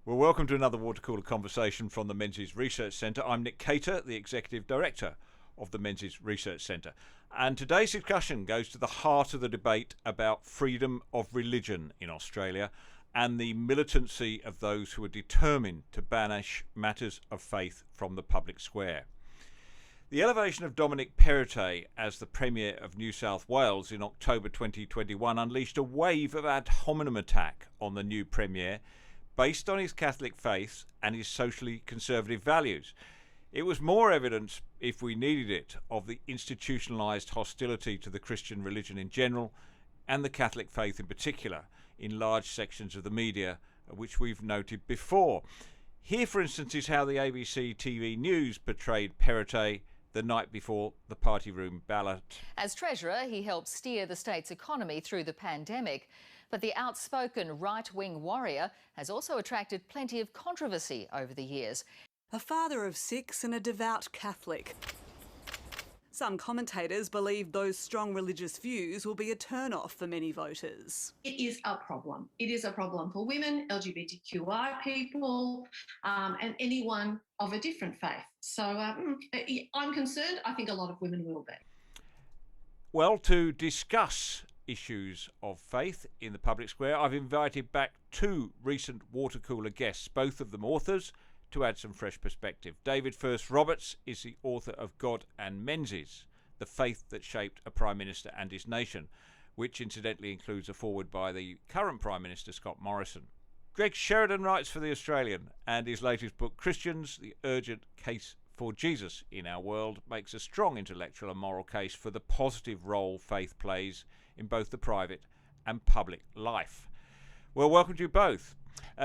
Well, welcome to another Watercooler Conversation from the Menzies Research Centre. I'm Nick Cater, the Executive Director of the Menzies Research Centre. And today's discussion goes to the heart of the debate about freedom of religion in Australia and the militancy of those who are determined to banish matters of faith from the public square. The elevation of Dominic Perrottet as the Premier of New South Wales in October 2021 unleashed a wave of ad hominem attack on the new Premier based on his Catholic faith and his socially conservative values. It was more evidence, if we needed it, of the institutionalised hostility to the Christian religion in general and the Catholic faith in particular in large sections of the media, which we've noted before. Here, for instance, is how the ABC TV News portrayed Perrottet the night before the party room ballot. As Treasurer, he helped steer the state's economy through the pandemic. But the outspoken right-wing warrior has also attracted plenty of controversy over the years. A father of 6 and a devout Catholic. Some commentators believe those strong religious views will be a turn-off for many voters. It is a problem. It is a problem for women, LGBTQI people, and anyone of a different faith. So I'm concerned. I think a lot of women will be. Well, to discuss issues of faith in the public square, I've invited back two recent Watercooler guests, both of them authors, to add some fresh perspective. David Furse-Roberts is the author of God and Menzies, The Faith That Shaped a Prime Minister and His Nation, which incidentally includes a foreword by the current Prime Minister, Scott Morrison. Greg Sheridan writes for The Australian, and his latest book, Christians, The Urgent Case for Jesus in Our World, makes a strong intellectual and moral case for the positive role faith plays in both the private and public life. Well, welcome to you both.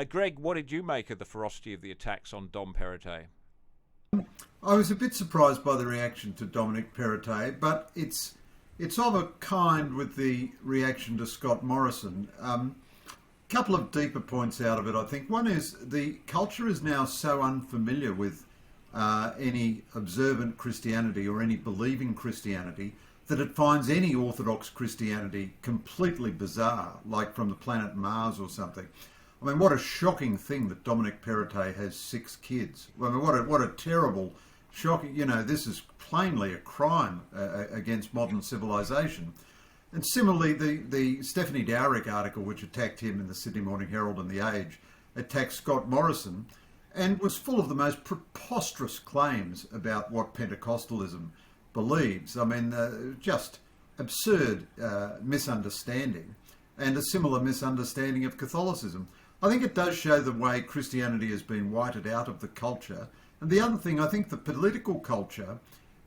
Greg, what did you make of the ferocity of the attacks on Dom Perrottet? I was a bit surprised by the reaction to Dominic Perrottet, but it's of a kind with the reaction to Scott Morrison. Couple of deeper points out of it, I think. One is the culture is now so unfamiliar with any observant Christianity or any believing Christianity that it finds any Orthodox Christianity completely bizarre, like from the planet Mars or something. I mean, what a shocking thing that Dominic Perrottet has 6 kids. I mean, what a terrible, shocking, this is plainly a crime against modern civilization. And similarly, the Stephanie Dowrick article, which attacked him in the Sydney Morning Herald and The Age, attacked Scott Morrison and was full of the most preposterous claims about what Pentecostalism believes. I mean, just absurd misunderstanding, and a similar misunderstanding of Catholicism. I think it does show the way Christianity has been whited out of the culture. And the other thing, I think the political culture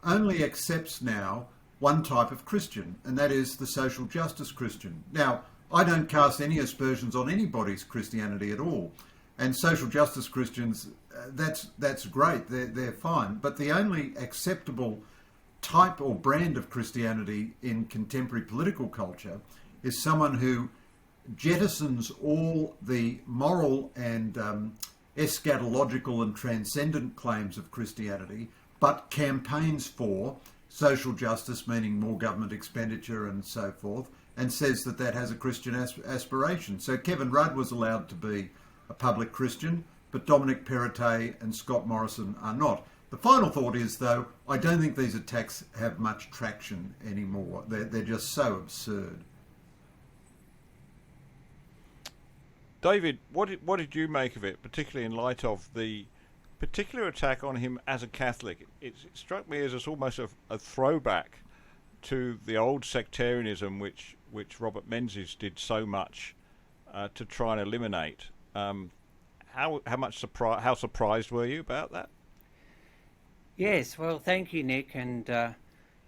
only accepts now one type of Christian, and that is the social justice Christian. Now, I don't cast any aspersions on anybody's Christianity at all. And social justice Christians, that's great, they're fine. But the only acceptable type or brand of Christianity in contemporary political culture is someone who jettisons all the moral and eschatological and transcendent claims of Christianity, but campaigns for social justice, meaning more government expenditure and so forth, and says that that has a Christian aspiration. So Kevin Rudd was allowed to be a public Christian, but Dominic Perrottet and Scott Morrison are not. The final thought is, though, I don't think these attacks have much traction anymore. They're just so absurd. David, what did you make of it, particularly in light of the particular attack on him as a Catholic? It struck me as almost a throwback to the old sectarianism which Robert Menzies did so much to try and eliminate. How surprised were you about that? Yes, well, thank you, Nick, and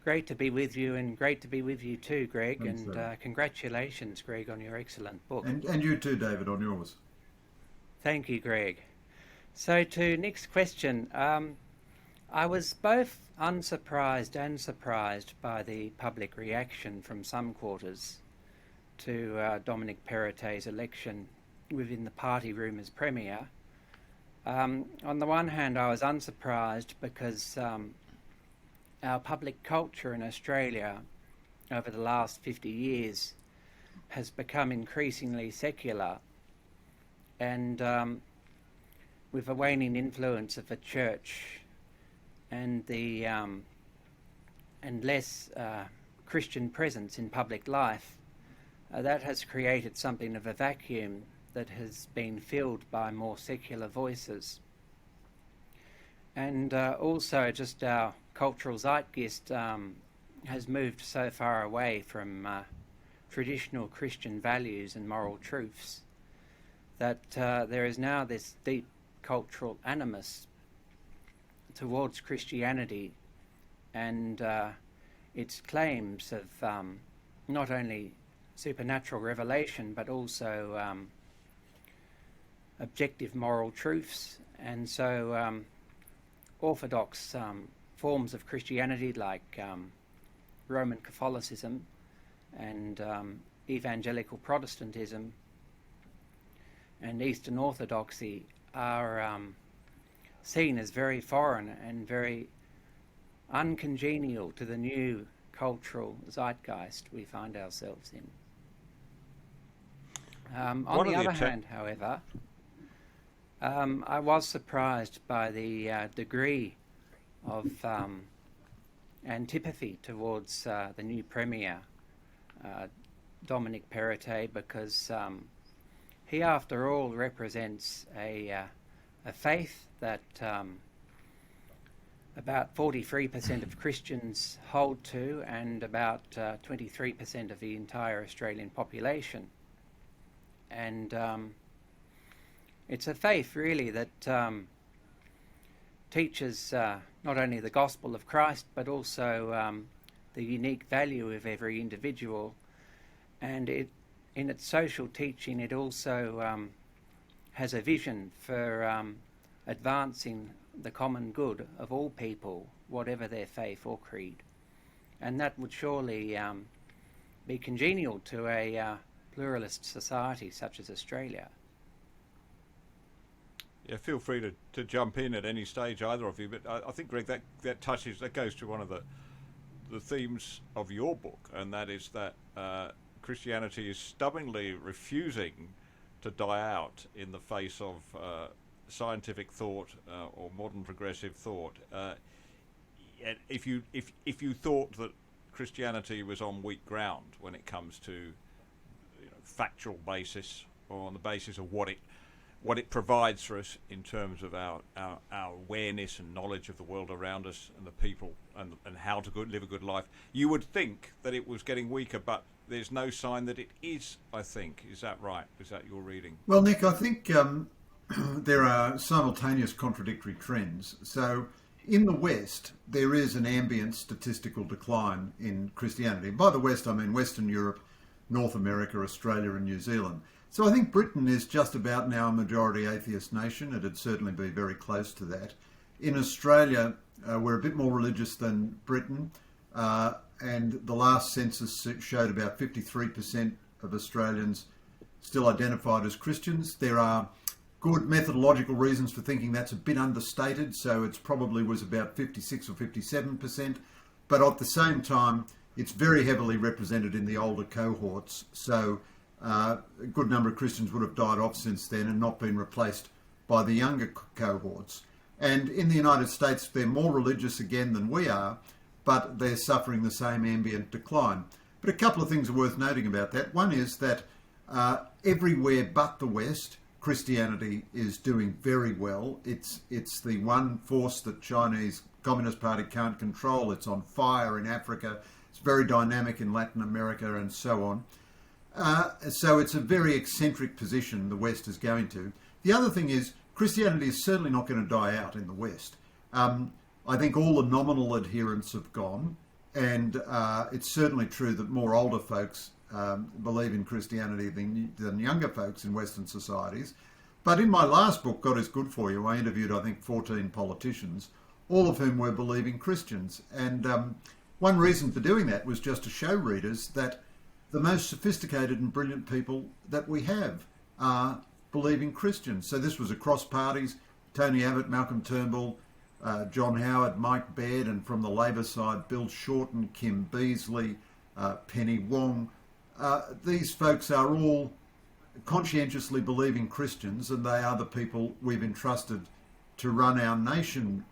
great to be with you, and great to be with you too, Greg. Thanks, and congratulations, Greg, on your excellent book. And you too, David, on yours. Thank you, Greg. So to Nick's question, I was both unsurprised and surprised by the public reaction from some quarters to Dominic Perrottet's election within the party room as Premier. On the one hand, I was unsurprised because our public culture in Australia over the last 50 years has become increasingly secular, and with a waning influence of the church and the and less Christian presence in public life, that has created something of a vacuum that has been filled by more secular voices. And also just our cultural zeitgeist has moved so far away from traditional Christian values and moral truths that there is now this deep cultural animus towards Christianity and its claims of not only supernatural revelation but also objective moral truths. And so orthodox forms of Christianity like Roman Catholicism and evangelical Protestantism and Eastern Orthodoxy are seen as very foreign and very uncongenial to the new cultural zeitgeist we find ourselves in. On the other hand, however, I was surprised by the degree of antipathy towards the new Premier, Dominic Perrottet, because he, after all, represents a faith that about 43% of Christians hold to and about 23% of the entire Australian population. And it's a faith really that teaches not only the gospel of Christ but also the unique value of every individual, and in its social teaching it also has a vision for advancing the common good of all people, whatever their faith or creed. And that would surely be congenial to a pluralist society such as Australia. Yeah, feel free to jump in at any stage, either of you. But I think, Greg, that goes to one of the themes of your book, and that is that Christianity is stubbornly refusing to die out in the face of scientific thought or modern progressive thought. If you thought that Christianity was on weak ground when it comes to factual basis or on the basis of what it provides for us in terms of our awareness and knowledge of the world around us and the people and how to live a good life, you would think that it was getting weaker, but there's no sign that it is, I think. Is that right? Is that your reading? Well, Nick, I think there are simultaneous contradictory trends. So in the West, there is an ambient statistical decline in Christianity. By the West, I mean Western Europe, North America, Australia and New Zealand. So I think Britain is just about now a majority atheist nation. It'd certainly be very close to that. In Australia, we're a bit more religious than Britain, and the last census showed about 53% of Australians still identified as Christians. There are good methodological reasons for thinking that's a bit understated, so it probably was about 56 or 57%, but at the same time, it's very heavily represented in the older cohorts, so a good number of Christians would have died off since then and not been replaced by the younger cohorts. And in the United States, they're more religious again than we are, but they're suffering the same ambient decline. But a couple of things are worth noting about that. One is that everywhere but the West, Christianity is doing very well. It's the one force that Chinese Communist Party can't control. It's on fire in Africa. It's very dynamic in Latin America and so on. So it's a very eccentric position the West is going to. The other thing is Christianity is certainly not going to die out in the West. I think all the nominal adherents have gone, and it's certainly true that more older folks believe in Christianity than younger folks in Western societies. But in my last book, God is Good For You, I interviewed, I think, 14 politicians, all of whom were believing Christians. And one reason for doing that was just to show readers that the most sophisticated and brilliant people that we have are believing Christians. So this was across parties: Tony Abbott, Malcolm Turnbull, John Howard, Mike Baird, and from the Labor side, Bill Shorten, Kim Beazley, Penny Wong. These folks are all conscientiously believing Christians, and they are the people we've entrusted to run our nation.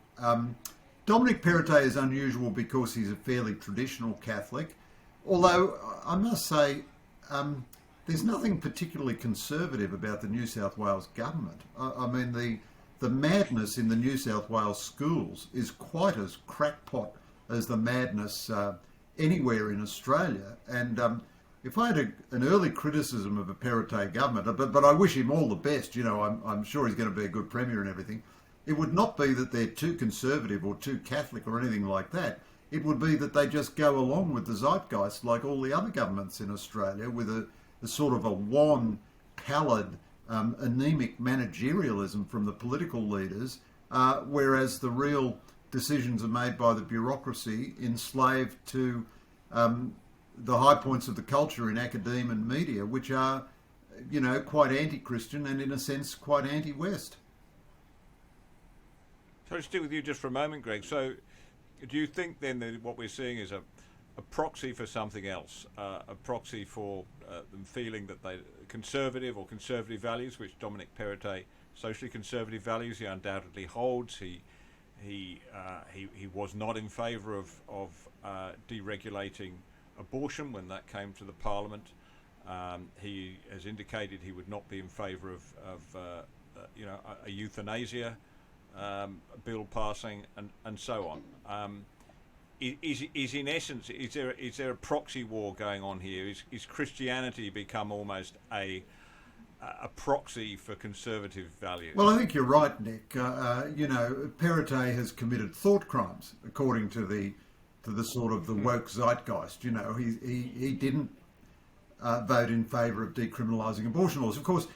Dominic Perrottet is unusual because he's a fairly traditional Catholic, although I must say there's nothing particularly conservative about the New South Wales government. I mean, the madness in the New South Wales schools is quite as crackpot as the madness anywhere in Australia. And if I had an early criticism of a Perrottet government, but I wish him all the best, you know, I'm sure he's going to be a good premier and everything, it would not be that they're too conservative or too Catholic or anything like that. It would be that they just go along with the zeitgeist like all the other governments in Australia, with a sort of a wan, pallid, anemic managerialism from the political leaders, whereas the real decisions are made by the bureaucracy, enslaved to the high points of the culture in academia and media, which are, you know, quite anti-Christian and in a sense quite anti-West. So to stick with you just for a moment, Greg, so do you think then that what we're seeing is a proxy for something else, a proxy for them feeling that they conservative or conservative values, which Dominic Perrottet, socially conservative values, he undoubtedly holds. He was not in favour of deregulating abortion when that came to the Parliament. He has indicated he would not be in favour of a euthanasia bill passing, and so on. Is in essence, is there a proxy war going on here? Is Christianity become almost a proxy for conservative values? Well, I think you're right, Nick. Perrottet has committed thought crimes according to the sort of the woke zeitgeist. You know, he didn't vote in favour of decriminalising abortion laws. Of course,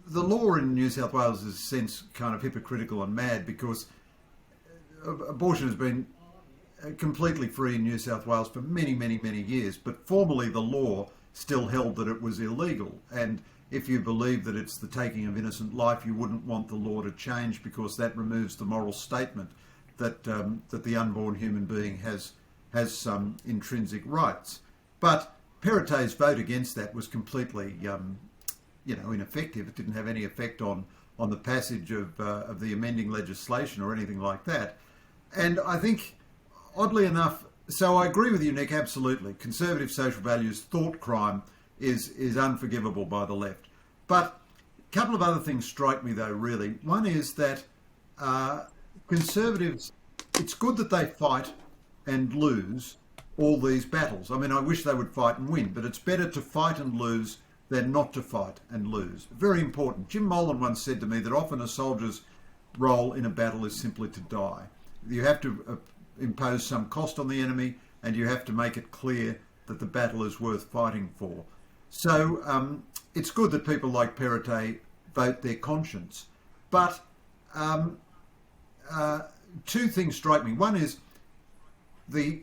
the law in New South Wales is, in a sense, kind of hypocritical and mad, because abortion has been completely free in New South Wales for many, many, many years, but formally the law still held that it was illegal. And if you believe that it's the taking of innocent life, you wouldn't want the law to change, because that removes the moral statement that the unborn human being has some intrinsic rights. But Perrottet's vote against that was completely ineffective. It didn't have any effect on the passage of the amending legislation or anything like that. And I think, oddly enough, so I agree with you, Nick, absolutely. Conservative social values, thought crime is unforgivable by the left. But a couple of other things strike me, though, really. One is that conservatives, it's good that they fight and lose all these battles. I mean, I wish they would fight and win, but it's better to fight and lose than not to fight and lose. Very important. Jim Molan once said to me that often a soldier's role in a battle is simply to die. You have to impose some cost on the enemy, and you have to make it clear that the battle is worth fighting for. So it's good that people like Perrottet vote their conscience. But two things strike me. One is the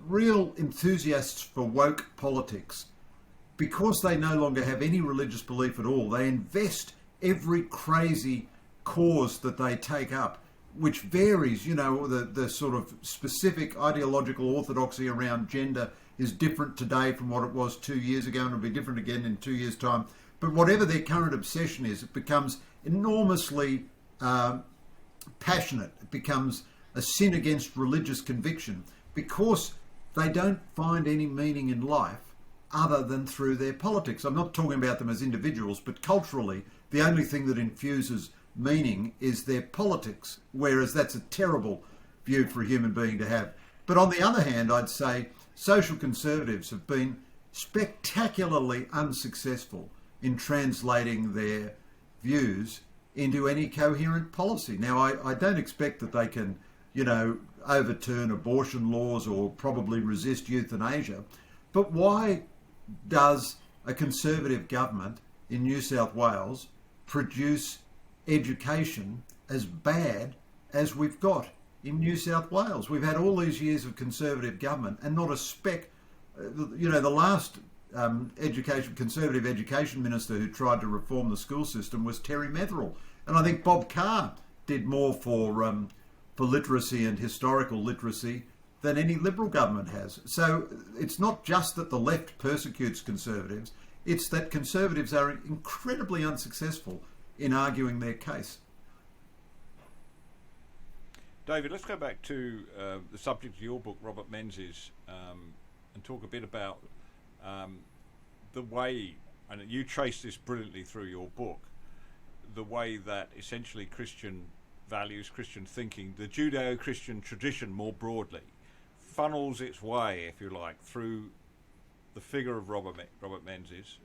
real enthusiasts for woke politics, because they no longer have any religious belief at all. They invest every crazy cause that they take up, which varies. You know, the sort of specific ideological orthodoxy around gender is different today from what it was 2 years ago, and it'll be different again in 2 years' time. But whatever their current obsession is, it becomes enormously passionate. It becomes a sin against religious conviction, because they don't find any meaning in life other than through their politics. I'm not talking about them as individuals, but culturally, the only thing that infuses meaning is their politics, whereas that's a terrible view for a human being to have. But on the other hand, I'd say social conservatives have been spectacularly unsuccessful in translating their views into any coherent policy. Now, I don't expect that they can, overturn abortion laws or probably resist euthanasia, but why does a Conservative government in New South Wales produce education as bad as we've got in New South Wales? We've had all these years of Conservative government and not a speck. The last Conservative education minister who tried to reform the school system was Terry Metherell. And I think Bob Carr did more for literacy and historical literacy than any Liberal government has. So it's not just that the left persecutes Conservatives, It's that conservatives are incredibly unsuccessful in arguing their case. David, let's go back to the subject of your book, Robert Menzies, and talk a bit about the way, and you trace this brilliantly through your book, the way that essentially Christian values, Christian thinking, the Judeo-Christian tradition more broadly, funnels its way, if you like, through the figure of Robert Menzies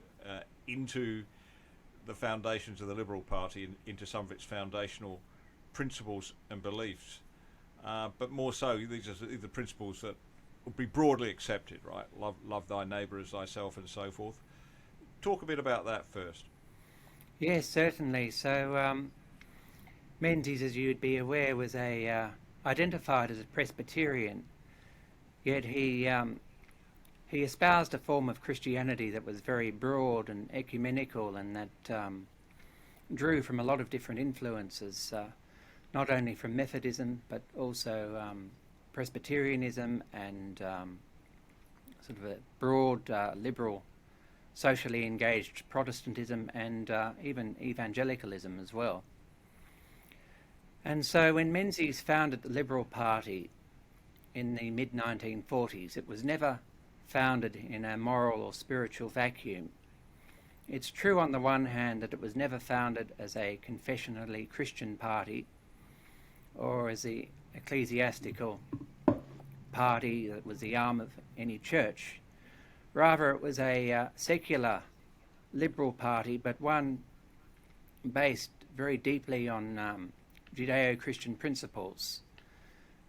into the foundations of the Liberal Party, into some of its foundational principles and beliefs. But more so, these are the principles that would be broadly accepted, right? Love thy neighbour as thyself, and so forth. Talk a bit about that first. Yes, certainly. So Menzies, as you'd be aware, was identified as a Presbyterian, yet he espoused a form of Christianity that was very broad and ecumenical, and that drew from a lot of different influences, not only from Methodism, but also Presbyterianism and sort of a broad liberal, socially engaged Protestantism, and even evangelicalism as well. And so when Menzies founded the Liberal Party in the mid-1940s, it was never founded in a moral or spiritual vacuum. It's true on the one hand that it was never founded as a confessionally Christian party or as the ecclesiastical party that was the arm of any church. Rather, it was a secular liberal party, but one based very deeply on Judeo-Christian principles.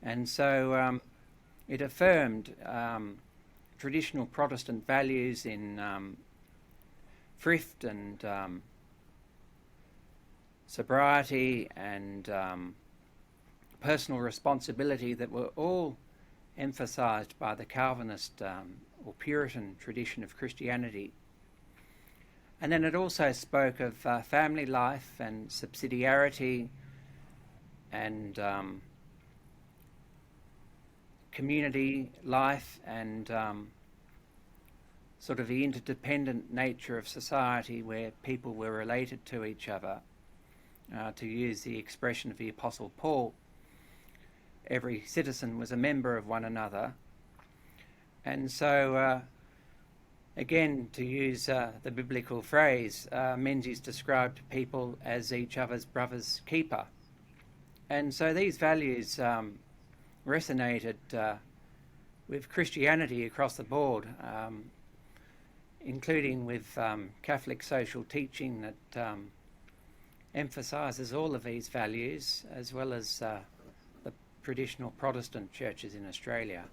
And so it affirmed traditional Protestant values in thrift and sobriety and personal responsibility that were all emphasised by the Calvinist or Puritan tradition of Christianity. And then it also spoke of family life and subsidiarity and community life and sort of the interdependent nature of society where people were related to each other. To use the expression of the Apostle Paul, every citizen was a member of one another. And so, again, to use the biblical phrase, Menzies described people as each other's brother's keeper. And so these values resonated with Christianity across the board, including with Catholic social teaching that emphasises all of these values, as well as the traditional Protestant churches in Australia.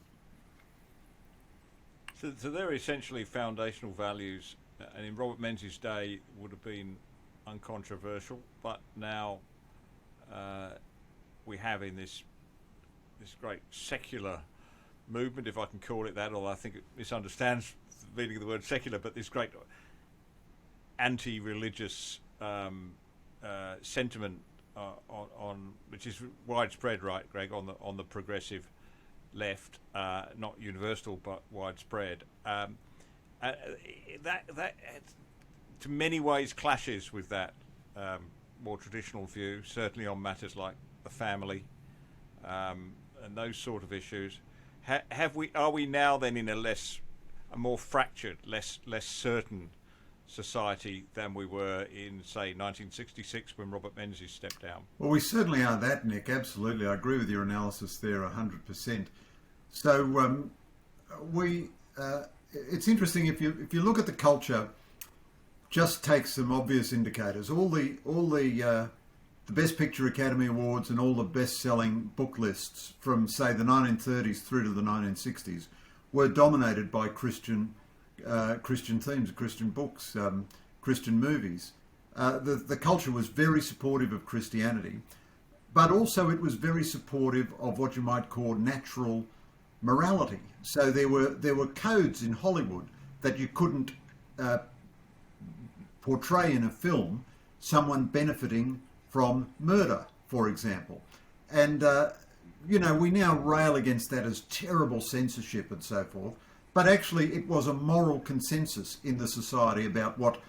So they're essentially foundational values, and in Robert Menzies' day would have been uncontroversial, but now we have in this great secular movement, if I can call it that, although I think it misunderstands the meaning of the word secular, but this great anti-religious sentiment on which is widespread, right, Greg, on the progressive left, not universal but widespread. That to many ways clashes with that more traditional view, certainly on matters like the family and those sort of issues. Are we now then in a more fractured, less certain society than we were in, say, 1966 when Robert Menzies stepped down? Well, we certainly are that, Nick. Absolutely, I agree with your analysis there 100%. So it's interesting if you look at the culture. Just take some obvious indicators. All the Best Picture Academy Awards and all the best-selling book lists from, say, the 1930s through to the 1960s were dominated by Christian themes, Christian books, Christian movies. The culture was very supportive of Christianity, but also it was very supportive of what you might call natural morality. So there were codes in Hollywood that you couldn't portray in a film someone benefiting from murder, for example. And, we now rail against that as terrible censorship and so forth. but actually it was a moral consensus in the society about what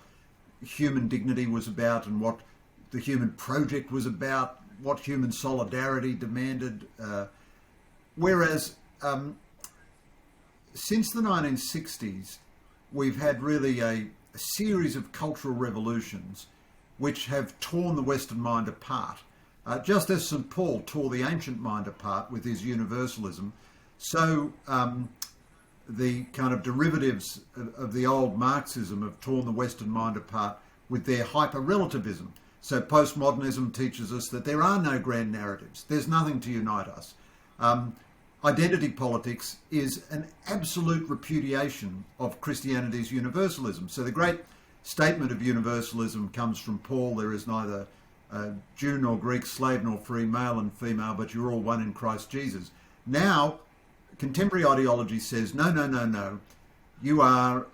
human dignity was about and what the human project was about, what human solidarity demanded. Whereas since the 1960s, we've had really a series of cultural revolutions which have torn the Western mind apart. Just as St. Paul tore the ancient mind apart with his universalism, so the kind of derivatives of the old Marxism have torn the Western mind apart with their hyper-relativism. So postmodernism teaches us that there are no grand narratives. There's nothing to unite us. Identity politics is an absolute repudiation of Christianity's universalism. So the great statement of universalism comes from Paul: there is neither Jew nor Greek, slave nor free, male and female, but you're all one in Christ Jesus. Now, contemporary ideology says, no, no, no, no. You are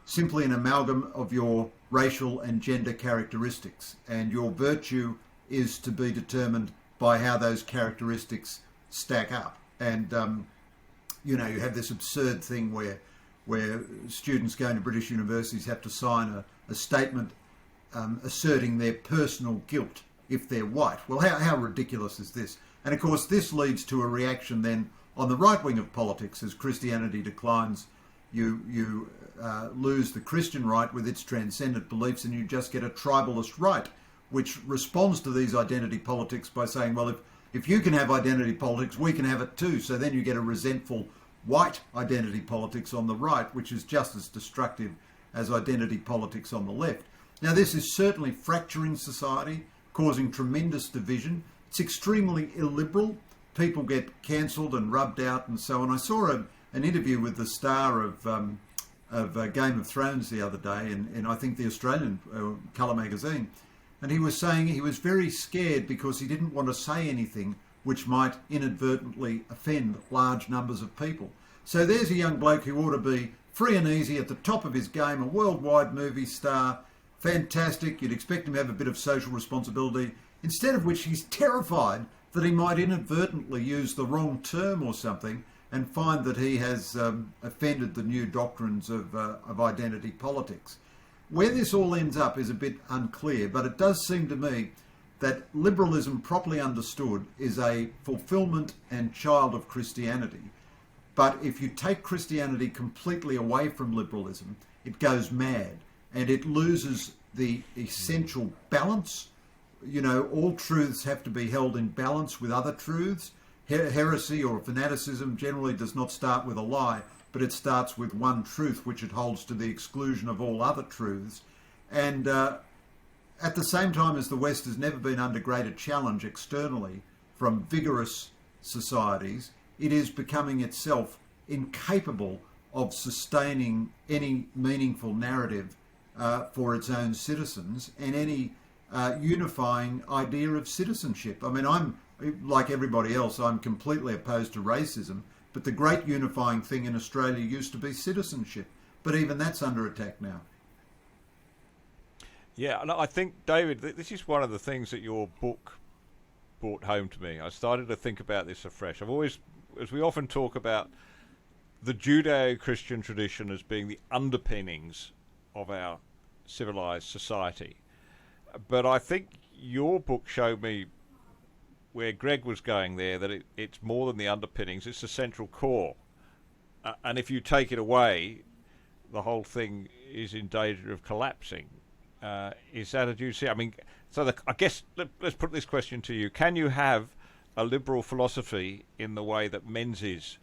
simply an amalgam of your racial and gender characteristics, and your virtue is to be determined by how those characteristics stack up. And, you know, you have this absurd thing where students going to British universities have to sign a statement asserting their personal guilt if they're white. Well, how ridiculous is this? And of course, this leads to a reaction then on the right wing of politics. As Christianity declines, you lose the Christian right with its transcendent beliefs, and you just get a tribalist right, which responds to these identity politics by saying, well, if you can have identity politics, we can have it too. So then you get a resentful white identity politics on the right, which is just as destructive as identity politics on the left. Now, this is certainly fracturing society, causing tremendous division. It's extremely illiberal. People get cancelled and rubbed out and so on. I saw an interview with the star of Game of Thrones the other day in I think the Australian Colour magazine, and he was saying he was very scared because he didn't want to say anything which might inadvertently offend large numbers of people. So there's a young bloke who ought to be free and easy, at the top of his game, a worldwide movie star, fantastic. You'd expect him to have a bit of social responsibility, instead of which he's terrified that he might inadvertently use the wrong term or something and find that he has offended the new doctrines of identity politics. Where this all ends up is a bit unclear, but it does seem to me that liberalism, properly understood, is a fulfilment and child of Christianity. But if you take Christianity completely away from liberalism, it goes mad and it loses the essential balance. You know, all truths have to be held in balance with other truths. Heresy or fanaticism generally does not start with a lie, but it starts with one truth, which it holds to the exclusion of all other truths. And at the same time as the West has never been under greater challenge externally from vigorous societies, it is becoming itself incapable of sustaining any meaningful narrative for its own citizens and any unifying idea of citizenship. I mean, I'm, like everybody else, I'm completely opposed to racism, but the great unifying thing in Australia used to be citizenship. But even that's under attack now. Yeah, and I think, David, this is one of the things that your book brought home to me. I started to think about this afresh. I've always, as we often talk about the Judeo-Christian tradition as being the underpinnings of our civilized society. But I think your book showed me where Greg was going there, that it's more than the underpinnings, it's the central core. And if you take it away, the whole thing is in danger of collapsing. Is that, do you see? I mean, so I guess let's put this question to you. Can you have a liberal philosophy in the way that Menzies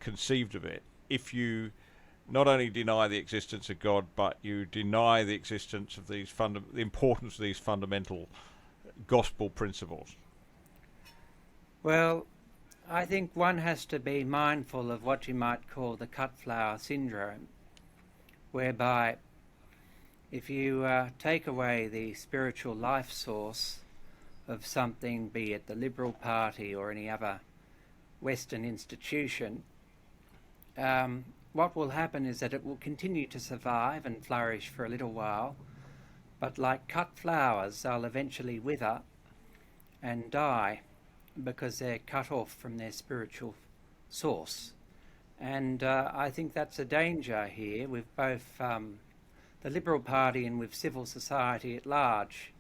conceived of it if you not only deny the existence of God, but you deny the existence of these the importance of these fundamental gospel principles? Well, I think one has to be mindful of what you might call the cut flower syndrome, whereby if you take away the spiritual life source of something, be it the Liberal Party or any other Western institution, what will happen is that it will continue to survive and flourish for a little while, but like cut flowers, they'll eventually wither and die because they're cut off from their spiritual source. And I think that's a danger here with both the Liberal Party and with civil society at large,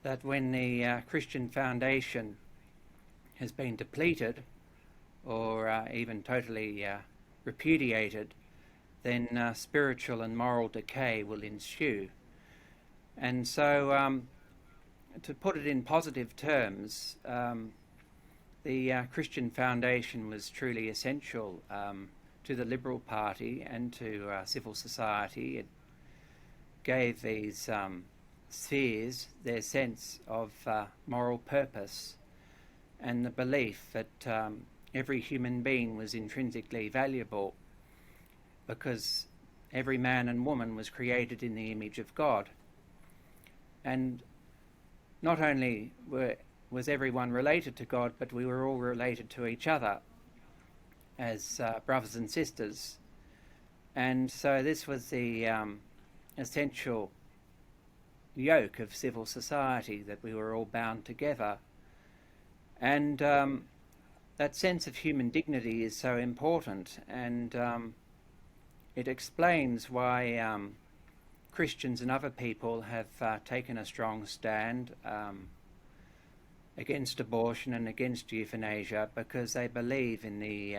that when the Christian foundation has been depleted or even totally repudiated, then spiritual and moral decay will ensue. And so, to put it in positive terms, the Christian foundation was truly essential to the Liberal Party and to civil society. It gave these spheres their sense of moral purpose and the belief that every human being was intrinsically valuable because every man and woman was created in the image of God. And not only was everyone related to God, but we were all related to each other as brothers and sisters. And so this was the essential yoke of civil society, that we were all bound together. And that sense of human dignity is so important, and it explains why Christians and other people have taken a strong stand against abortion and against euthanasia, because they believe in the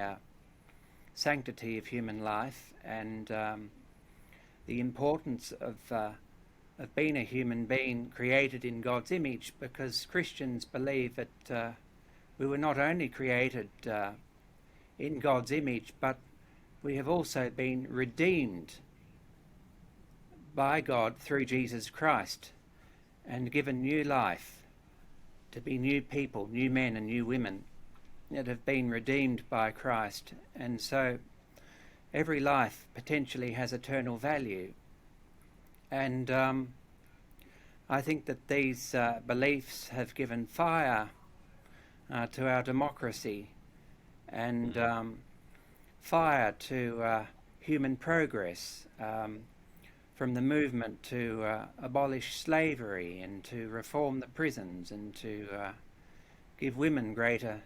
sanctity of human life and the importance of being a human being created in God's image, because Christians believe that we were not only created in God's image, but we have also been redeemed by God through Jesus Christ and given new life to be new people, new men and new women that have been redeemed by Christ. And so every life potentially has eternal value. And I think that these beliefs have given fire to our democracy and fire to human progress, from the movement to abolish slavery and to reform the prisons and to give women greater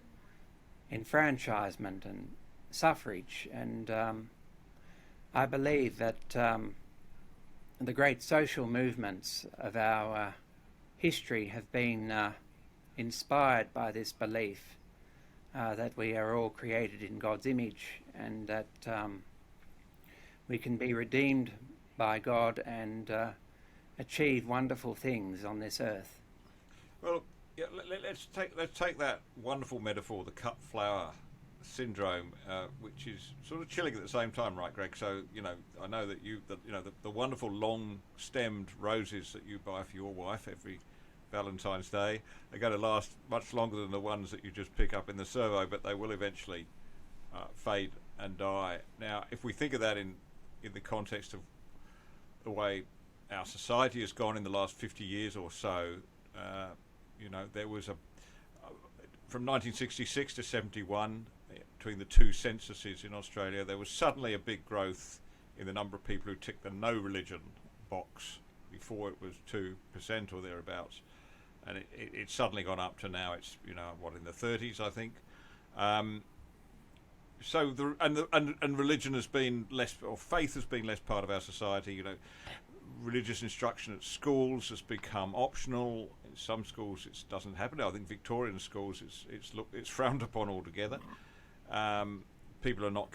enfranchisement and suffrage. And I believe that the great social movements of our history have been inspired by this belief that we are all created in God's image, and that we can be redeemed by God and achieve wonderful things on this earth. Well, yeah, let's take that wonderful metaphor, the cut flower syndrome, which is sort of chilling at the same time, right, Greg? So I know that the wonderful long-stemmed roses that you buy for your wife every Valentine's Day are going to last much longer than the ones that you just pick up in the servo, but they will eventually fade and die. Now, if we think of that in the context of the way our society has gone in the last 50 years or so, there was from 1966 to 71, between the two censuses in Australia, there was suddenly a big growth in the number of people who ticked the no religion box. Before it was 2% or thereabouts, and it's suddenly gone up to now it's in the 30s, I think. So and religion has been less, or faith has been less part of our society. Religious instruction at schools has become optional. In some schools it doesn't happen. I think Victorian schools it's frowned upon altogether. People are not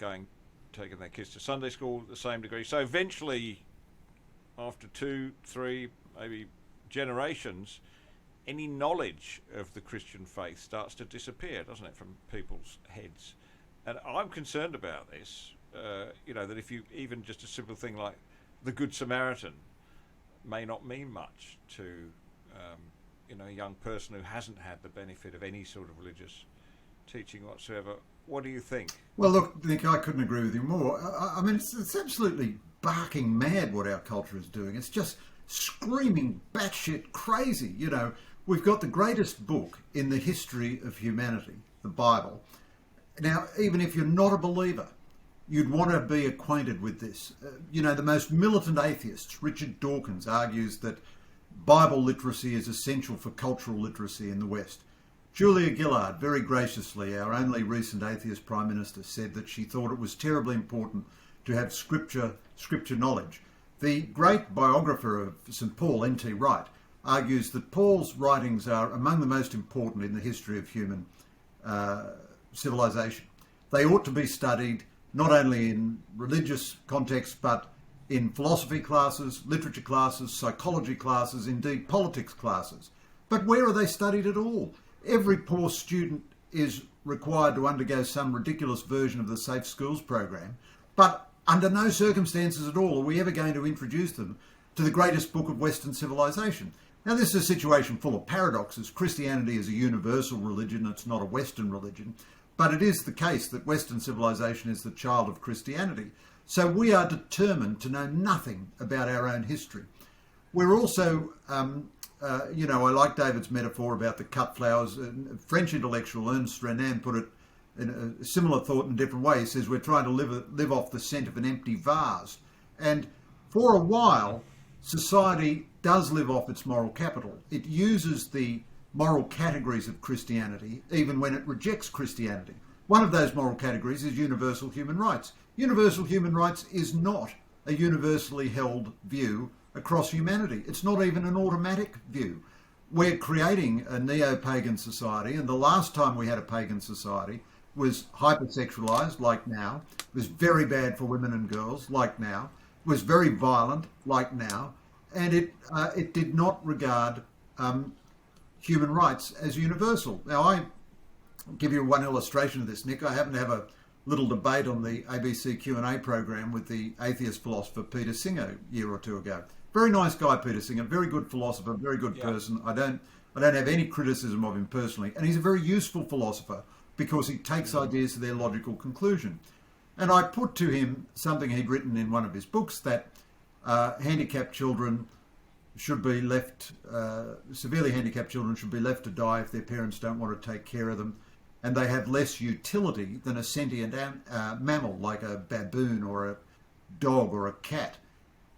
taking their kids to Sunday school to the same degree. So eventually, after 2, 3, maybe generations, any knowledge of the Christian faith starts to disappear, doesn't it, from people's heads? And I'm concerned about this, that if you, even just a simple thing like the Good Samaritan may not mean much to, a young person who hasn't had the benefit of any sort of religious teaching whatsoever. What do you think? Well, look, Nick, I couldn't agree with you more. I mean, it's absolutely barking mad what our culture is doing. It's just screaming batshit crazy. We've got the greatest book in the history of humanity, the Bible. Now, even if you're not a believer, you'd want to be acquainted with this. The most militant atheists, Richard Dawkins, argues that Bible literacy is essential for cultural literacy in the West. Julia Gillard, very graciously, our only recent atheist Prime Minister, said that she thought it was terribly important to have scripture knowledge. The great biographer of St Paul, N.T. Wright, argues that Paul's writings are among the most important in the history of human civilization. They ought to be studied not only in religious contexts, but in philosophy classes, literature classes, psychology classes, indeed politics classes. But where are they studied at all? Every poor student is required to undergo some ridiculous version of the Safe Schools program, but under no circumstances at all are we ever going to introduce them to the greatest book of Western civilization. Now, this is a situation full of paradoxes. Christianity is a universal religion, it's not a Western religion, but it is the case that Western civilization is the child of Christianity. So we are determined to know nothing about our own history. We're also, I like David's metaphor about the cut flowers. French intellectual Ernest Renan put it in a similar thought in a different way. He says we're trying to live off the scent of an empty vase. And for a while, society does live off its moral capital. It uses the moral categories of Christianity, even when it rejects Christianity. One of those moral categories is universal human rights. Universal human rights is not a universally held view across humanity. It's not even an automatic view. We're creating a neo-pagan society, and the last time we had a pagan society was hypersexualized, like now. It was very bad for women and girls, like now. It was very violent, like now. And it did not regard human rights as universal. Now, I give you one illustration of this, Nick. I happen to have a little debate on the ABC Q&A program with the atheist philosopher Peter Singer a year or two ago. Very nice guy, Peter Singer, very good philosopher, very good person. I don't have any criticism of him personally, and he's a very useful philosopher because he takes ideas to their logical conclusion. And I put to him something he'd written in one of his books, that handicapped children should be left, severely handicapped children should be left to die if their parents don't want to take care of them, and they have less utility than a sentient mammal like a baboon or a dog or a cat.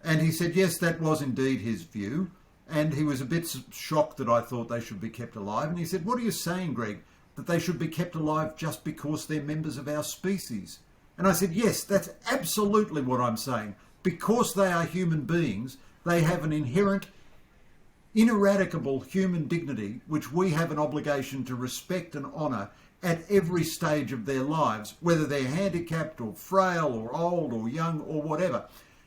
And he said, yes, that was indeed his view, and he was a bit shocked that I thought they should be kept alive. And he said, what are you saying, Greg, that they should be kept alive just because they're members of our species? And I said, yes, that's absolutely what I'm saying. Because they are human beings, they have an inherent, ineradicable human dignity, which we have an obligation to respect and honour at every stage of their lives, whether they're handicapped or frail or old or young or whatever.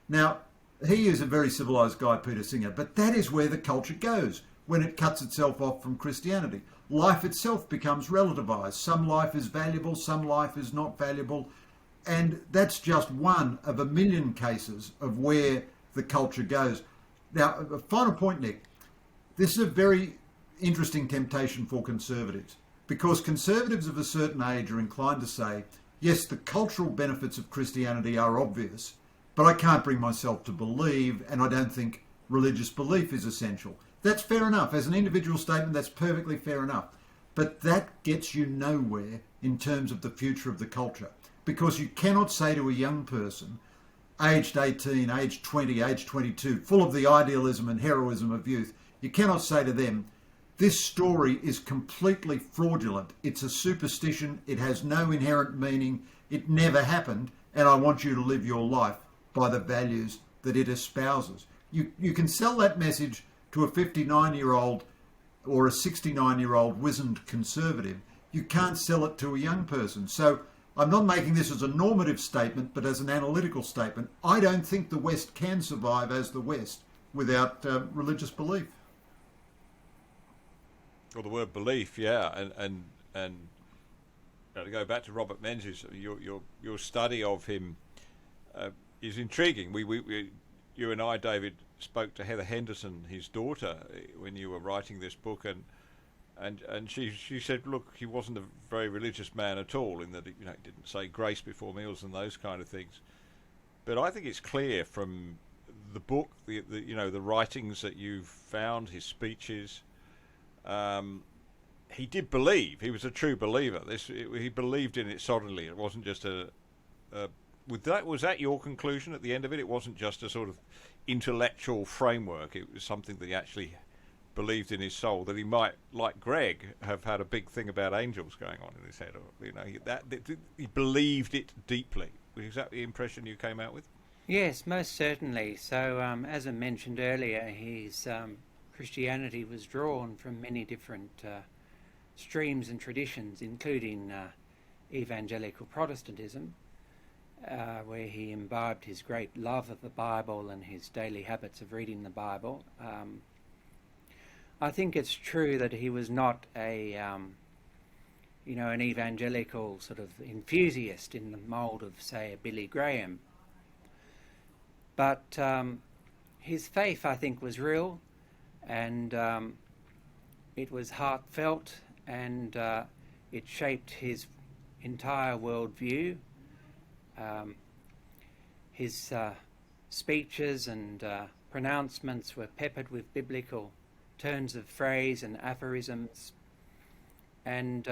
Now, he is a very civilised guy, Peter Singer, but that is where the culture goes when it cuts itself off from Christianity. Life itself becomes relativised. Some life is valuable, some life is not valuable. And that's just one of a million cases of where the culture goes. Now, a final point, Nick. This is a very interesting temptation for conservatives, because conservatives of a certain age are inclined to say, yes, the cultural benefits of Christianity are obvious, but I can't bring myself to believe, and I don't think religious belief is essential. That's fair enough. As an individual statement, that's perfectly fair enough. But that gets you nowhere in terms of the future of the culture, because you cannot say to a young person, aged 18, aged 20, aged 22, full of the idealism and heroism of youth, you cannot say to them, this story is completely fraudulent. It's a superstition. It has no inherent meaning. It never happened. And I want you to live your life by the values that it espouses. You can sell that message to a 59-year-old or a 69-year-old wizened conservative. You can't sell it to a young person. So I'm not making this as a normative statement, but as an analytical statement. I don't think the West can survive as the West without religious belief. Well, the word belief, yeah, and to go back to Robert Menzies, your study of him is intriguing. We you and I, David, spoke to Heather Henderson, his daughter, when you were writing this book, and she said, look, he wasn't a very religious man at all, in that he didn't say grace before meals and those kind of things. But I think it's clear from the book, the writings that you've found, his speeches. He did believe. He was a true believer. He believed in it solidly. It wasn't just was that your conclusion at the end of it? It wasn't just a sort of intellectual framework. It was something that he actually believed in his soul that he might, like Greg, have had a big thing about angels going on in his head, or he believed it deeply. Was that the impression you came out with? Yes, most certainly. So, as I mentioned earlier, his Christianity was drawn from many different streams and traditions, including evangelical Protestantism, where he imbibed his great love of the Bible and his daily habits of reading the Bible. I think it's true that he was not an evangelical sort of enthusiast in the mould of, say, a Billy Graham. But his faith, I think, was real, and it was heartfelt, and it shaped his entire worldview. His speeches and pronouncements were peppered with biblical turns of phrase and aphorisms, and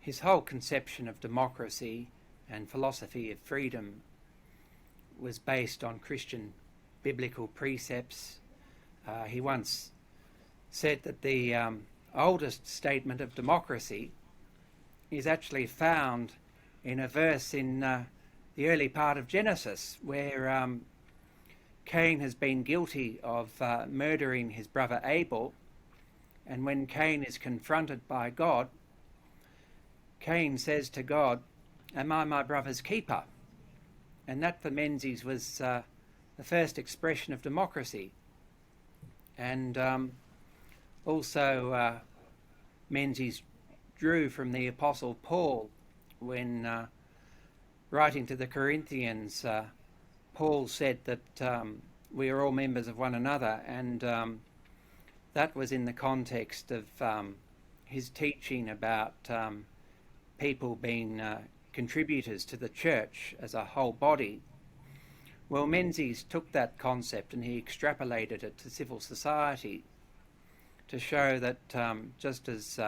his whole conception of democracy and philosophy of freedom was based on Christian biblical precepts. He once said that the oldest statement of democracy is actually found in a verse in the early part of Genesis, where Cain has been guilty of murdering his brother Abel, and when Cain is confronted by God, Cain says to God, "Am I my brother's keeper?" And that for Menzies was the first expression of democracy. And also Menzies drew from the Apostle Paul when writing to the Corinthians, Paul said that we are all members of one another, and that was in the context of his teaching about people being contributors to the church as a whole body. Well, Menzies took that concept and he extrapolated it to civil society to show that just as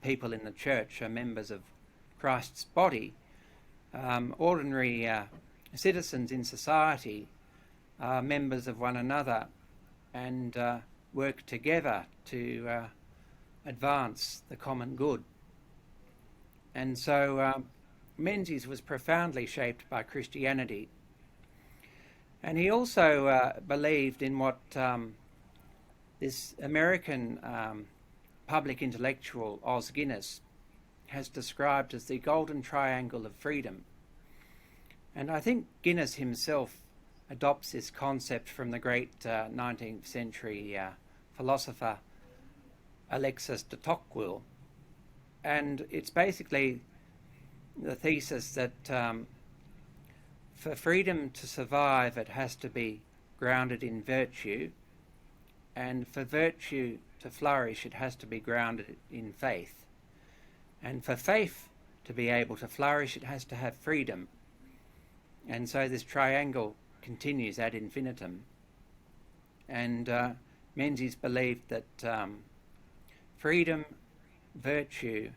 people in the church are members of Christ's body, ordinary citizens in society are members of one another and work together to advance the common good. And so Menzies was profoundly shaped by Christianity. And he also believed in what this American public intellectual, Os Guinness, has described as the golden triangle of freedom. And I think Guinness himself adopts this concept from the great 19th century philosopher Alexis de Tocqueville. And it's basically the thesis that for freedom to survive, it has to be grounded in virtue, and for virtue to flourish, it has to be grounded in faith. And for faith to be able to flourish, it has to have freedom. And so this triangle continues ad infinitum. And Menzies believed that freedom, virtue,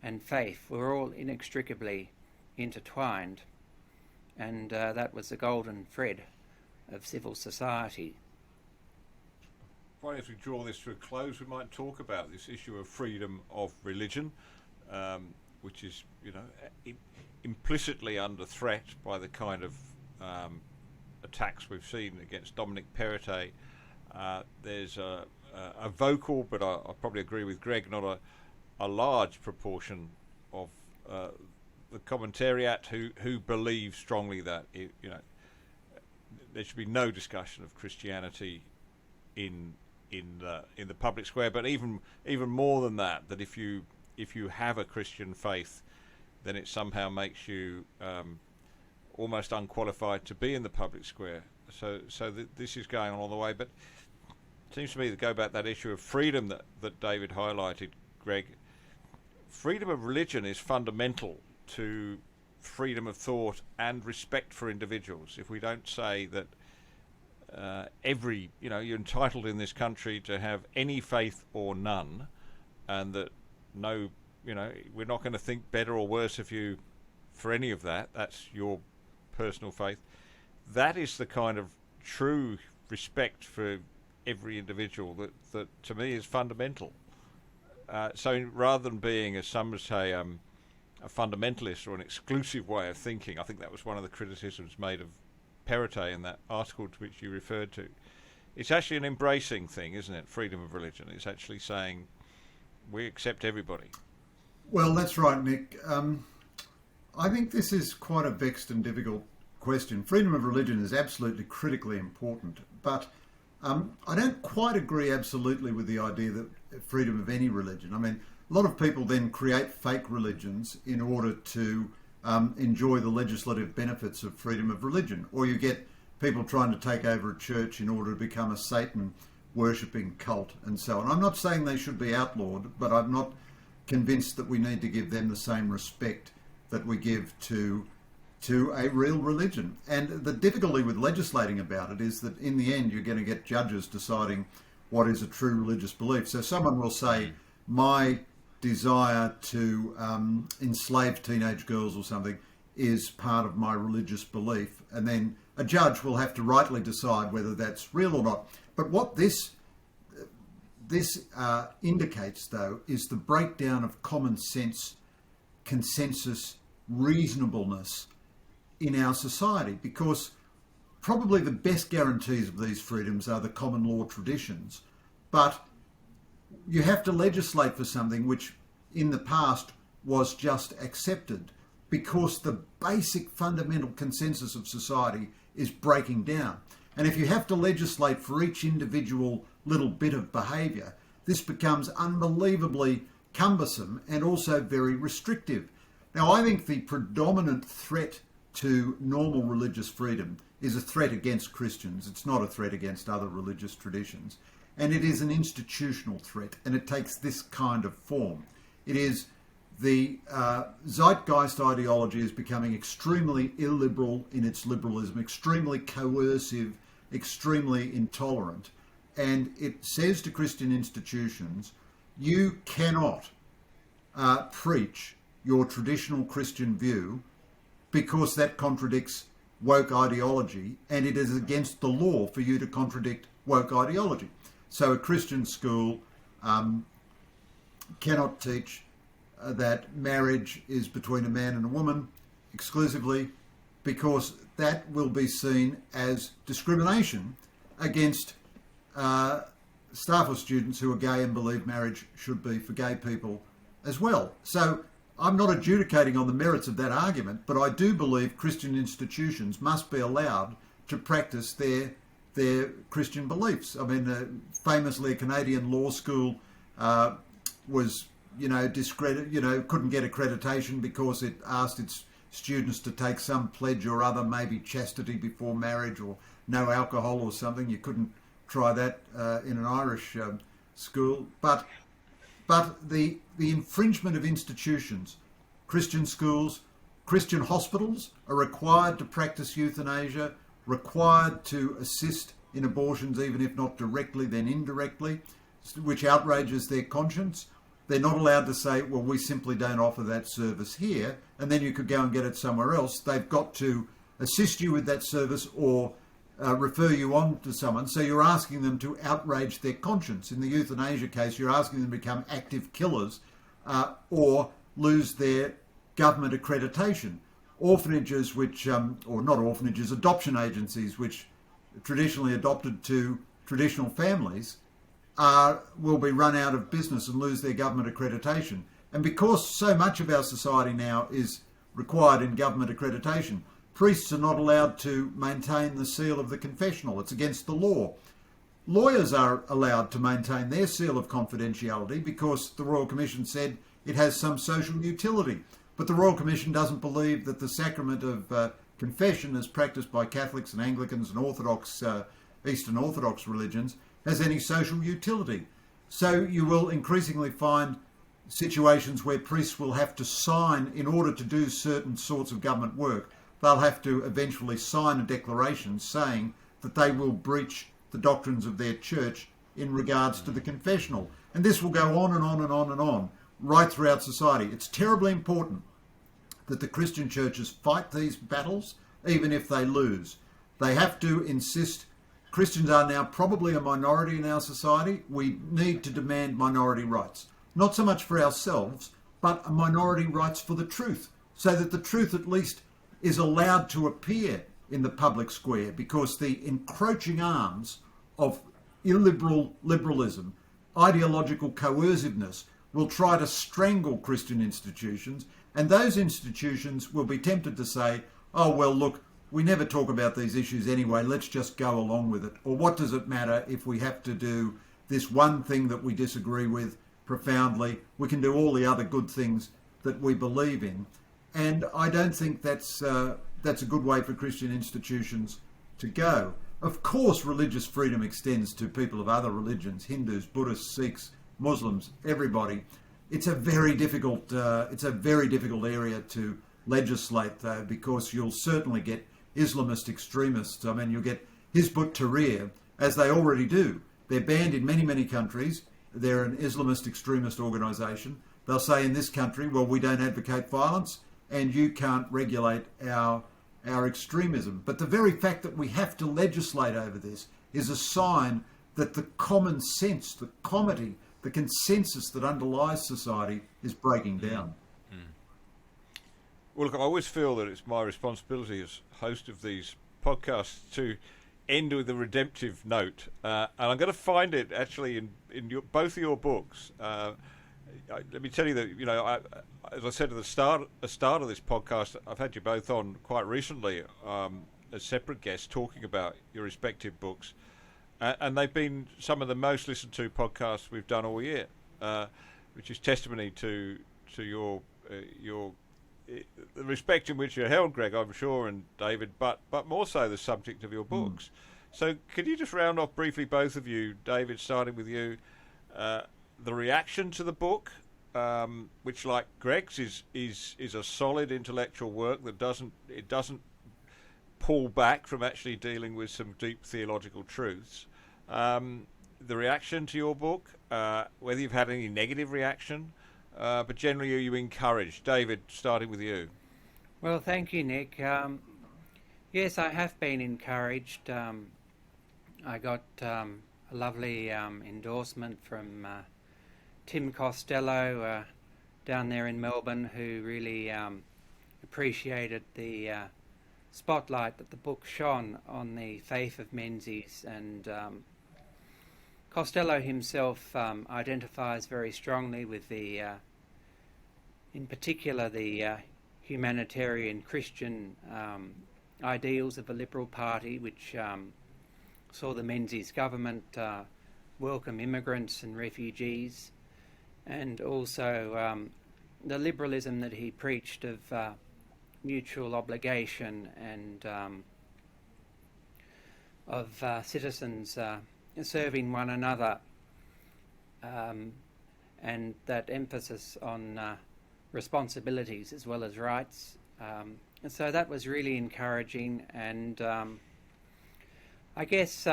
and faith were all inextricably intertwined, and that was the golden thread of civil society. Finally, as we draw this to a close, we might talk about this issue of freedom of religion, which is, implicitly under threat by the kind of attacks we've seen against Dominic Perrottet. There's a vocal, but I probably agree with Greg, not a large proportion of the commentariat who believe strongly that there should be no discussion of Christianity in the public square, but even more than that if you have a Christian faith, then it somehow makes you almost unqualified to be in the public square. So this is going on all the way, but it seems to me to go back that issue of freedom that David highlighted, Greg. Freedom of religion is fundamental to freedom of thought and respect for individuals. If we don't say that you're entitled in this country to have any faith or none, and that we're not going to think better or worse of you for any of that, that's your personal faith, that is the kind of true respect for every individual that to me is fundamental. So rather than being, as some would say, a fundamentalist or an exclusive way of thinking, I think that was one of the criticisms made of Perrottet in that article to which you referred to. It's actually an embracing thing, isn't it? Freedom of religion. It's actually saying we accept everybody. Well, that's right, Nick. I think this is quite a vexed and difficult question. Freedom of religion is absolutely critically important, but I don't quite agree absolutely with the idea that freedom of any religion. I mean, a lot of people then create fake religions in order to enjoy the legislative benefits of freedom of religion, or you get people trying to take over a church in order to become a Satan worshipping cult and so on. I'm not saying they should be outlawed, but I'm not convinced that we need to give them the same respect that we give to a real religion. And the difficulty with legislating about it is that in the end you're going to get judges deciding what is a true religious belief. So someone will say, my desire to enslave teenage girls or something is part of my religious belief, and then a judge will have to rightly decide whether that's real or not. But what this indicates, though, is the breakdown of common sense, consensus, reasonableness in our society, because probably the best guarantees of these freedoms are the common law traditions, but you have to legislate for something which in the past was just accepted, because the basic fundamental consensus of society is breaking down. And if you have to legislate for each individual little bit of behaviour, this becomes unbelievably cumbersome and also very restrictive. Now, I think the predominant threat to normal religious freedom is a threat against Christians. It's not a threat against other religious traditions. And it is an institutional threat, and it takes this kind of form. It is the zeitgeist ideology is becoming extremely illiberal in its liberalism, extremely coercive, extremely intolerant. And it says to Christian institutions, you cannot preach your traditional Christian view because that contradicts woke ideology, and it is against the law for you to contradict woke ideology. So a Christian school cannot teach that marriage is between a man and a woman exclusively, because that will be seen as discrimination against staff or students who are gay and believe marriage should be for gay people as well. So I'm not adjudicating on the merits of that argument, but I do believe Christian institutions must be allowed to practice their Christian beliefs. I mean, famously, a Canadian law school was, couldn't get accreditation because it asked its students to take some pledge or other, maybe chastity before marriage or no alcohol or something. You couldn't try that in an Irish school. But the infringement of institutions, Christian schools, Christian hospitals are required to practice euthanasia, required to assist in abortions, even if not directly, then indirectly, which outrages their conscience. They're not allowed to say, well, we simply don't offer that service here, and then you could go and get it somewhere else. They've got to assist you with that service or refer you on to someone. So you're asking them to outrage their conscience. In the euthanasia case, you're asking them to become active killers or lose their government accreditation. Orphanages which, or not orphanages, adoption agencies which traditionally adopted to traditional families will be run out of business and lose their government accreditation. And because so much of our society now is required in government accreditation, priests are not allowed to maintain the seal of the confessional. It's against the law. Lawyers are allowed to maintain their seal of confidentiality because the Royal Commission said it has some social utility. But the Royal Commission doesn't believe that the sacrament of confession as practiced by Catholics and Anglicans and Orthodox, Eastern Orthodox religions has any social utility. So you will increasingly find situations where priests will have to sign, in order to do certain sorts of government work, they'll have to eventually sign a declaration saying that they will breach the doctrines of their church in regards to the confessional. And this will go on and on and on and on, right throughout society. It's terribly important that the Christian churches fight these battles, even if they lose. They have to insist Christians are now probably a minority in our society. We need to demand minority rights, not so much for ourselves, but a minority rights for the truth, so that the truth at least is allowed to appear in the public square, because the encroaching arms of illiberal liberalism, ideological coerciveness, will try to strangle Christian institutions, and those institutions will be tempted to say, oh, well, look, we never talk about these issues anyway, let's just go along with it. Or what does it matter if we have to do this one thing that we disagree with profoundly? We can do all the other good things that we believe in. And I don't think that's a good way for Christian institutions to go. Of course, religious freedom extends to people of other religions, Hindus, Buddhists, Sikhs, Muslims, everybody. It's a very difficult area to legislate, though, because you'll certainly get Islamist extremists. I mean, you'll get Hizb ut-Tahrir, as they already do. They're banned in many, many countries. They're an Islamist extremist organisation. They'll say in this country, well, we don't advocate violence and you can't regulate our extremism. But the very fact that we have to legislate over this is a sign that the common sense, the comity, the consensus that underlies society is breaking down. Well, look, I always feel that it's my responsibility as host of these podcasts to end with a redemptive note, and I'm going to find it actually in both of your books. Let me tell you that, as I said at the start of this podcast, I've had you both on quite recently as separate guests talking about your respective books, and they've been some of the most listened to podcasts we've done all year, which is testimony to your the respect in which you're held, Greg, I'm sure, and David, but more so the subject of your books. So could you just round off briefly, both of you, David, starting with you, the reaction to the book, which, like Greg's, is a solid intellectual work that doesn't pull back from actually dealing with some deep theological truths. The reaction to your book, whether you've had any negative reaction, but generally are you encouraged? David, starting with you. Well, thank you, Nick. Yes, I have been encouraged. I got a lovely endorsement from Tim Costello down there in Melbourne, who really appreciated the spotlight that the book shone on the faith of Menzies, and Costello himself identifies very strongly with the, in particular, the humanitarian Christian ideals of the Liberal Party, which saw the Menzies government welcome immigrants and refugees, and also the liberalism that he preached of mutual obligation and of citizens serving one another, and that emphasis on responsibilities as well as rights. And so that was really encouraging, and I guess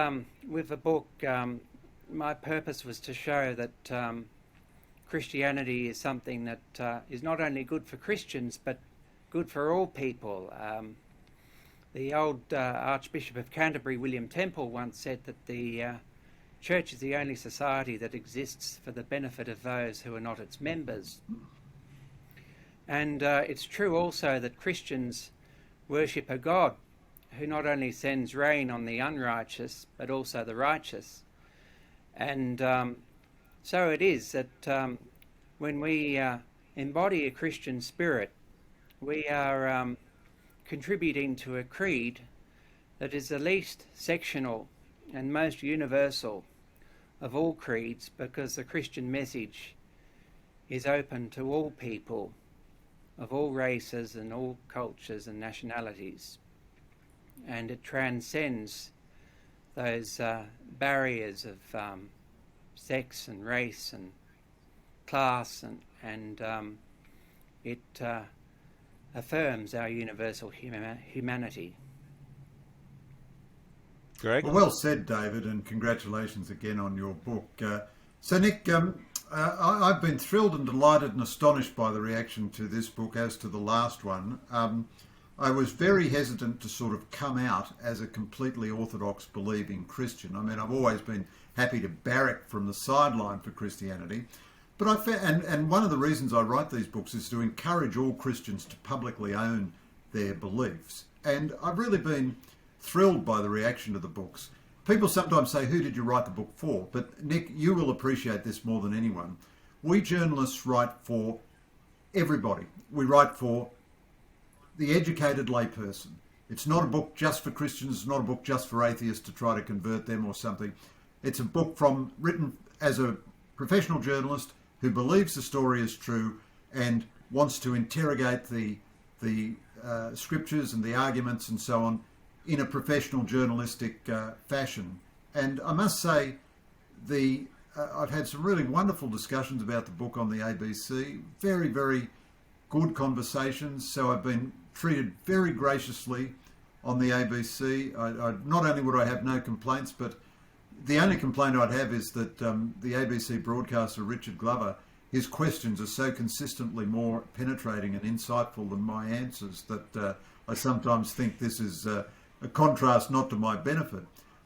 with the book, my purpose was to show that Christianity is something that is not only good for Christians but good for all people. The old Archbishop of Canterbury, William Temple, once said that the Church is the only society that exists for the benefit of those who are not its members. And it's true also that Christians worship a God who not only sends rain on the unrighteous but also the righteous. And so it is that when we embody a Christian spirit, we are contributing to a creed that is the least sectional and most universal of all creeds, because the Christian message is open to all people of all races and all cultures and nationalities, and it transcends those barriers of sex and race and class, and it affirms our universal humanity. Greg? Well said, David, and congratulations again on your book. So, Nick, I've been thrilled and delighted and astonished by the reaction to this book as to the last one. I was very hesitant to sort of come out as a completely orthodox believing Christian. I mean, I've always been happy to barrack from the sideline for Christianity. But and one of the reasons I write these books is to encourage all Christians to publicly own their beliefs. And I've really been thrilled by the reaction to the books. People sometimes say, who did you write the book for? But Nick, you will appreciate this more than anyone. We journalists write for everybody. We write for the educated layperson. It's not a book just for Christians. It's not a book just for atheists to try to convert them or something. It's a book written as a professional journalist who believes the story is true and wants to interrogate the scriptures and the arguments and so on in a professional journalistic fashion. And I must say, I've had some really wonderful discussions about the book on the ABC. Very, very good conversations. So I've been treated very graciously on the ABC. Not only would I have no complaints, but the only complaint I'd have is that the ABC broadcaster Richard Glover, his questions are so consistently more penetrating and insightful than my answers that I sometimes think this is a contrast not to my benefit.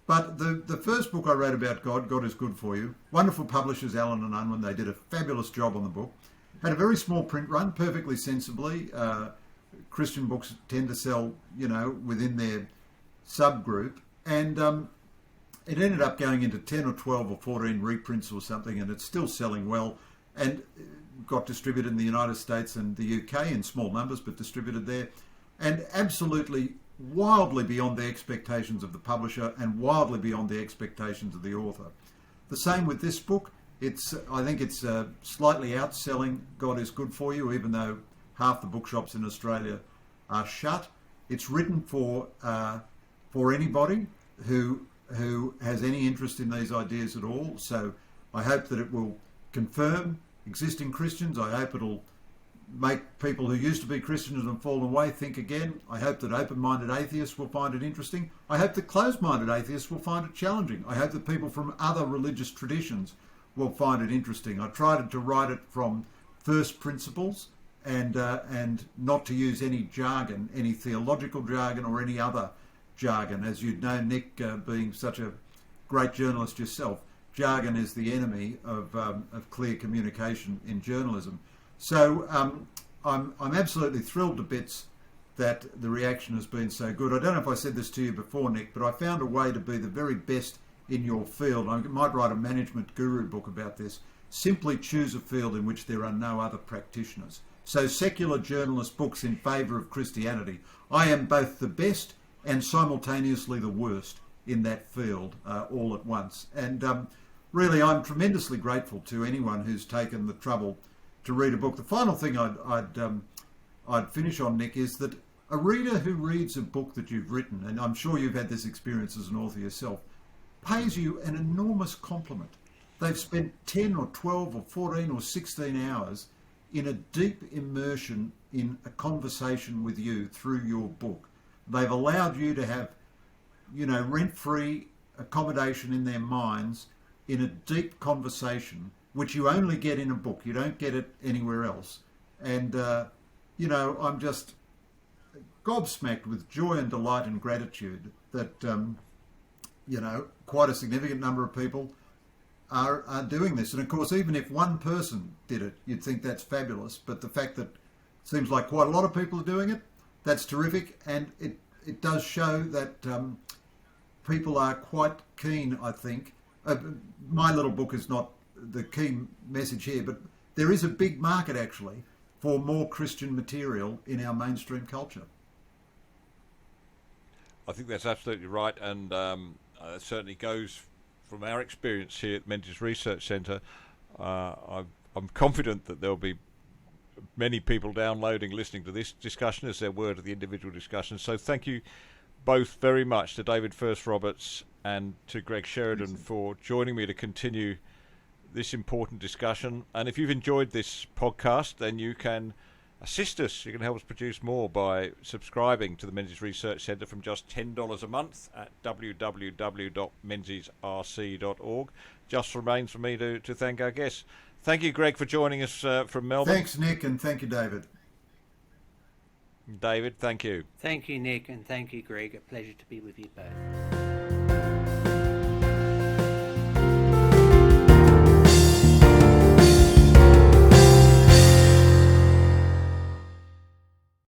But the first book I wrote about God is Good For You. Wonderful publishers, Allen and Unwin. They did a fabulous job on the book. Had a very small print run, perfectly sensibly. Christian books tend to sell, within their subgroup. And it ended up going into 10 or 12 or 14 reprints or something, and it's still selling well, and got distributed in the United States and the UK in small numbers, but distributed there, and absolutely wildly beyond the expectations of the publisher and wildly beyond the expectations of the author. The same with this book. I think it's slightly outselling God is Good For You, even though half the bookshops in Australia are shut. It's written for anybody who has any interest in these ideas at all. So I hope that it will confirm existing Christians. I hope it'll make people who used to be Christians and fallen away think again. I hope that open-minded atheists will find it interesting. I hope that closed-minded atheists will find it challenging. I hope that people from other religious traditions will find it interesting. I tried to write it from first principles and not to use any jargon, any theological jargon or any other jargon. As you'd know, Nick, being such a great journalist yourself, jargon is the enemy of clear communication in journalism. So I'm absolutely thrilled to bits that the reaction has been so good. I don't know if I said this to you before, Nick, but I found a way to be the very best in your field. I might write a management guru book about this. Simply choose a field in which there are no other practitioners. So secular journalist books in favour of Christianity. I am both the best and simultaneously the worst in that field all at once. And really, I'm tremendously grateful to anyone who's taken the trouble to read a book. The final thing I'd finish on, Nick, is that a reader who reads a book that you've written, and I'm sure you've had this experience as an author yourself, pays you an enormous compliment. They've spent 10 or 12 or 14 or 16 hours in a deep immersion in a conversation with you through your book. They've allowed you to have, rent-free accommodation in their minds in a deep conversation, which you only get in a book. You don't get it anywhere else. And, I'm just gobsmacked with joy and delight and gratitude that, quite a significant number of people are doing this. And of course, even if one person did it, you'd think that's fabulous. But the fact that it seems like quite a lot of people are doing it, that's terrific. And it does show that people are quite keen, I think. My little book is not the key message here, but there is a big market actually for more Christian material in our mainstream culture. I think that's absolutely right, and it certainly goes from our experience here at Menzies Research Centre. I'm confident that there'll be many people downloading, listening to this discussion as there were to the individual discussions. So thank you both very much, to David Furse-Roberts and to Greg Sheridan, for joining me to continue this important discussion. And if you've enjoyed this podcast, then you can assist us. You can help us produce more by subscribing to the Menzies Research Centre from just $10 a month at www.menziesrc.org. Just remains for me to thank our guests. Thank you, Greg, for joining us from Melbourne. Thanks, Nick, and thank you, David. David, thank you. Thank you, Nick, and thank you, Greg. A pleasure to be with you both.